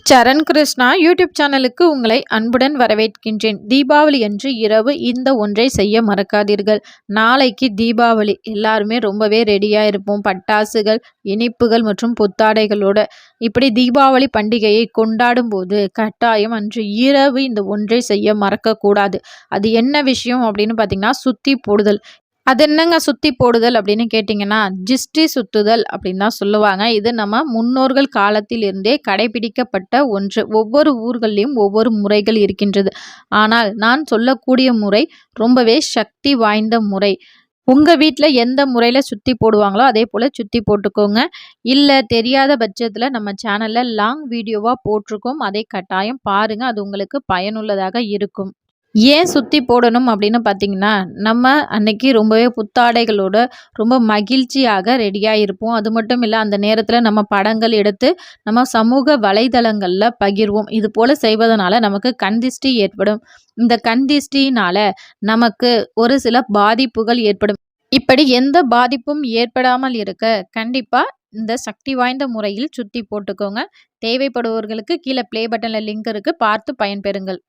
சரண் Krishna YouTube சேனலுக்கு உங்களை அன்புடன் வரவேற்கின்றேன். தீபாவளி அன்று இரவு இந்த ஒன்றை செய்ய மறக்காதீர்கள். நாளைக்கு தீபாவளி. எல்லாருமே ரொம்பவே ரெடியா இருப்போம். பட்டாசுகள், இனிப்புகள் மற்றும் புத்தாடைகளோட. இப்படி தீபாவளி பண்டிகையை கொண்டாடும் போது கட்டாயம் அன்று இரவு இந்த ஒன்றை செய்ய மறக்கக்கூடாது. அது என்ன விஷயம் அப்படின்னு பார்த்தீங்கன்னா, சுத்தி போடுதல். அது என்னங்க சுத்தி போடுதல் அப்படின்னு கேட்டிங்கன்னா, திஷ்டி சுத்துதல் அப்படின்னு தான் சொல்லுவாங்க. இது நம்ம முன்னோர்கள் காலத்தில் இருந்தே கடைபிடிக்கப்பட்ட ஒன்று. ஒவ்வொரு ஊர்கள்லயும் ஒவ்வொரு முறைகள் இருக்கின்றது. ஆனால் நான் சொல்லக்கூடிய முறை ரொம்பவே சக்தி வாய்ந்த முறை. உங்க வீட்ல எந்த முறையில சுத்தி போடுவாங்களோ, அதே போல சுத்தி போட்டுக்கோங்க. இல்ல தெரியாத பட்சத்தில நம்ம சேனல்ல லாங் வீடியோவா போட்டிருக்கோம். அதை கட்டாயம் பாருங்க. அது உங்களுக்கு பயனுள்ளதாக இருக்கும். ஏன் சுத்தி போடணும் அப்படின்னு பார்த்தீங்கன்னா, நம்ம அன்னைக்கு ரொம்பவே புத்தாடைகளோட ரொம்ப மகிழ்ச்சியாக ரெடியா இருப்போம். அது மட்டும் இல்ல, அந்த நேரத்தில நம்ம படங்கள் எடுத்து நம்ம சமூக வலைதளங்கள்ல பகிர்வோம். இது போல செய்வதனால நமக்கு கண் திஷ்டி ஏற்படும். இந்த கண் திஷ்டியினால நமக்கு ஒரு சில பாதிப்புகள் ஏற்படும். இப்படி எந்த பாதிப்பும் ஏற்படாமல் இருக்க கண்டிப்பா இந்த சக்தி வாய்ந்த முறையில் சுத்தி போட்டுக்கோங்க. தேவைப்படுபவர்களுக்கு கீழ ப்ளே பட்டன்ல லிங்க் இருக்கு. பார்த்து பயன்பெறுங்கள்.